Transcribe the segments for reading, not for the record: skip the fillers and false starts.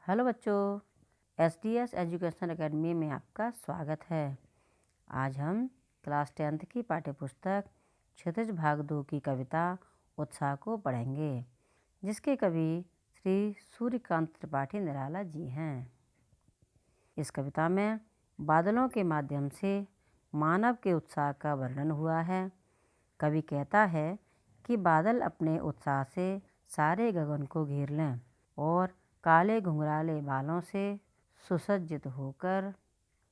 Hello बच्चों, SDS education academy में आपका स्वागत है। आज हम क्लास 10th की पाठ्यपुस्तक क्षितिज भाग 2 की कविता उत्साह को पढ़ेंगे, जिसके कवि श्री सूर्यकांत त्रिपाठी निराला जी हैं। इस कविता में बादलों के माध्यम से मानव के उत्साह का वर्णन हुआ है। कवि कहता है कि बादल अपने उत्साह से सारे गगन को घेर लें और काले घुंघराले बालों से सुसज्जित होकर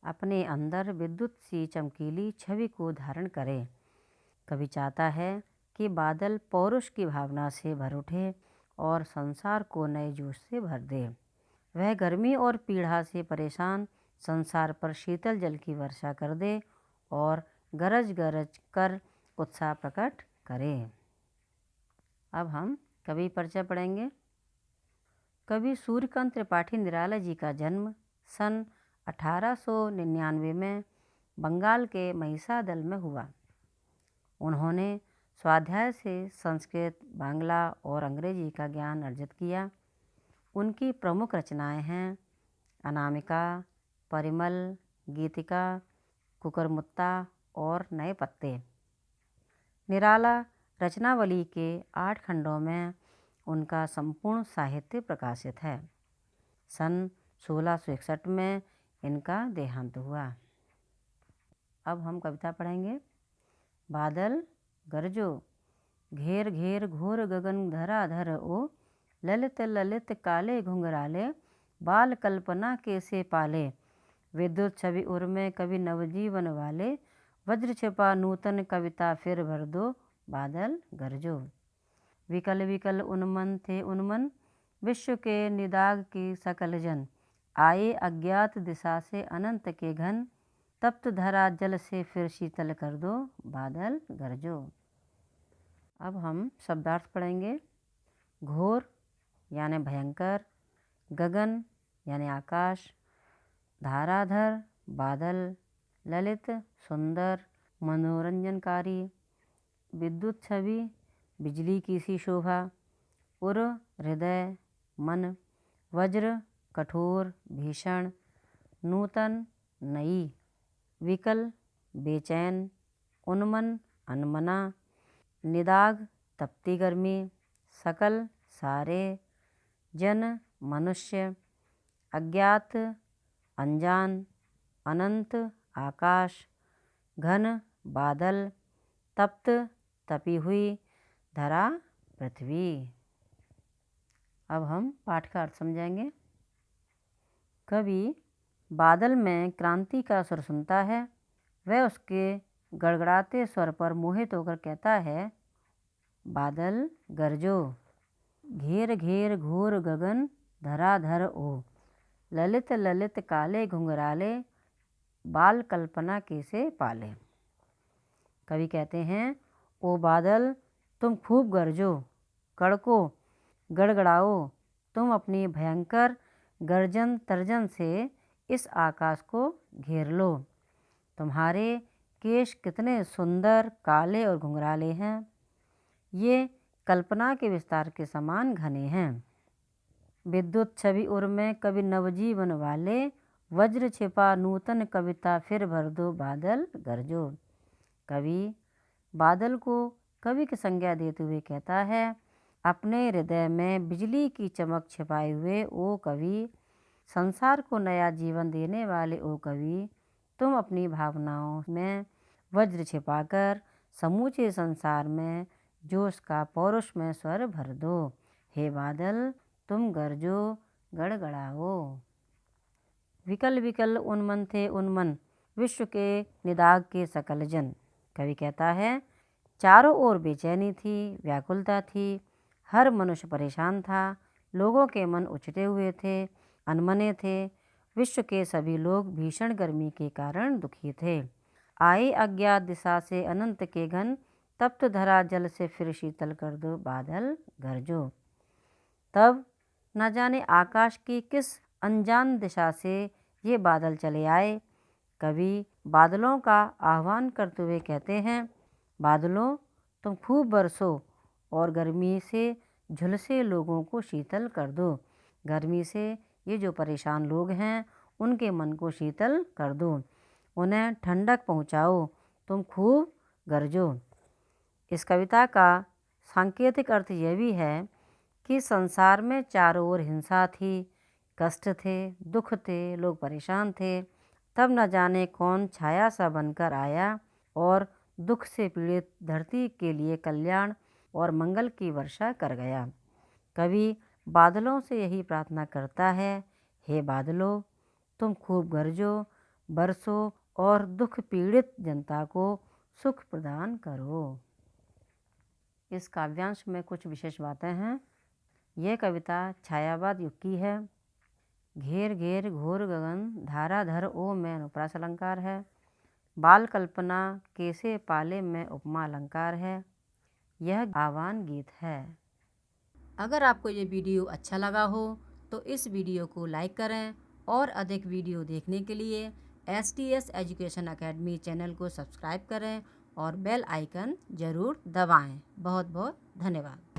अपने अंदर विद्युत सी चमकीली छवि को धारण करें। कवि चाहता है कि बादल पौरुष की भावना से भर उठे और संसार को नए जोश से भर दे। वह गर्मी और पीड़ा से परेशान संसार पर शीतल जल की वर्षा कर दे और गरज गरज कर उत्साह प्रकट करे। अब हम कवि परिचय पढ़ेंगे। कवि सूर्यकांत त्रिपाठी निराला जी का जन्म सन 1899 में बंगाल के महिसादल में हुआ। उन्होंने स्वाध्याय से संस्कृत, बांग्ला और अंग्रेजी का ज्ञान अर्जित किया। उनकी प्रमुख रचनाएं हैं अनामिका, परिमल, गीतिका, कुकरमुत्ता और नए पत्ते। निराला रचनावली के 8 खंडों में उनका संपूर्ण साहित्य प्रकाशित है। सन 1661 में इनका देहांत हुआ। अब हम कविता पढ़ेंगे। बादल गरजो, घेर घेर घोर गगन धराधर ओ, ललित ललित काले घुंघराले, बाल कल्पना के से पाले, विद्युत छवि उर में कवि नवजीवन वाले, वज्र छिपा नूतन कविता फिर भर दो, बादल गरजो। विकल विकल उन्मन थे उन्मन, विश्व के निदाग की सकल जन, आए अज्ञात दिशा से अनंत के घन, तप्त धरा जल से फिर शीतल कर दो, बादल गरजो। अब हम शब्दार्थ पढ़ेंगे। घोर यानी भयंकर, गगन यानी आकाश, धाराधर बादल, ललित सुंदर मनोरंजनकारी, विद्युत छवि बिजली की सी शोभा, उर हृदय मन, वज्र कठोर भीषण, नूतन नई, विकल बेचैन, उन्मन अनमना, निदाग तपती गर्मी, सकल सारे, जन मनुष्य, अज्ञात अनजान, अनंत आकाश, घन बादल, तप्त तपी हुई, धरा पृथ्वी। अब हम पाठ का अर्थ समझेंगे। कवि बादल में क्रांति का स्वर सुनता है। वह उसके गड़गड़ाते स्वर पर मोहित होकर कहता है, बादल गरजो, घेर घेर घोर गगन धराधर ओ, ललित ललित काले घुंघराले, बाल कल्पना के से पाले। कवि कहते हैं, ओ बादल तुम खूब गरजो, कड़को, गड़गड़ाओ, तुम अपनी भयंकर गर्जन तर्जन से इस आकाश को घेर लो। तुम्हारे केश कितने सुंदर काले और घुंघराले हैं, ये कल्पना के विस्तार के समान घने हैं। विद्युत छवि उर में कवि नवजीवन वाले, वज्र छिपा नूतन कविता फिर भर दो, बादल गरजो। कवि बादल को कवि की संज्ञा देते हुए कहता है, अपने हृदय में बिजली की चमक छिपाए हुए ओ कवि, संसार को नया जीवन देने वाले ओ कवि, तुम अपनी भावनाओं में वज्र छिपाकर समूचे संसार में जोश का पौरुष में स्वर भर दो। हे बादल तुम गरजो, गड़गड़ाओ। विकल विकल उन्मन थे उन्मन, विश्व के निदाग के सकल जन। कवि कहता है, चारों ओर बेचैनी थी, व्याकुलता थी, हर मनुष्य परेशान था, लोगों के मन उछटे हुए थे, अनमने थे, विश्व के सभी लोग भीषण गर्मी के कारण दुखी थे। आए अज्ञात दिशा से अनंत के घन, तप्त धरा जल से फिर शीतल कर दो, बादल गरजो। तब न जाने आकाश की किस अनजान दिशा से ये बादल चले आए। कवि बादलों का आह्वान करते हुए कहते हैं, बादलों तुम खूब बरसो और गर्मी से झुलसे लोगों को शीतल कर दो। गर्मी से ये जो परेशान लोग हैं उनके मन को शीतल कर दो, उन्हें ठंडक पहुँचाओ, तुम खूब गरजो। इस कविता का सांकेतिक अर्थ यह भी है कि संसार में चारों ओर हिंसा थी, कष्ट थे, दुख थे, लोग परेशान थे। तब न जाने कौन छाया सा बनकर आया और दुख से पीड़ित धरती के लिए कल्याण और मंगल की वर्षा कर गया। कवि बादलों से यही प्रार्थना करता है, हे बादलों, तुम खूब गरजो, बरसो और दुख पीड़ित जनता को सुख प्रदान करो। इस काव्यांश में कुछ विशेष बातें हैं। यह कविता छायावाद युग की है। घेर घेर घोर गगन धाराधर ओ में अनुप्रास अलंकार है। बाल कल्पना कैसे पाले में उपमा अलंकार है। यह आह्वान गीत है। अगर आपको ये वीडियो अच्छा लगा हो तो इस वीडियो को लाइक करें और अधिक वीडियो देखने के लिए STS एजुकेशन अकेडमी चैनल को सब्सक्राइब करें और बेल आइकन ज़रूर दबाएं। बहुत बहुत धन्यवाद।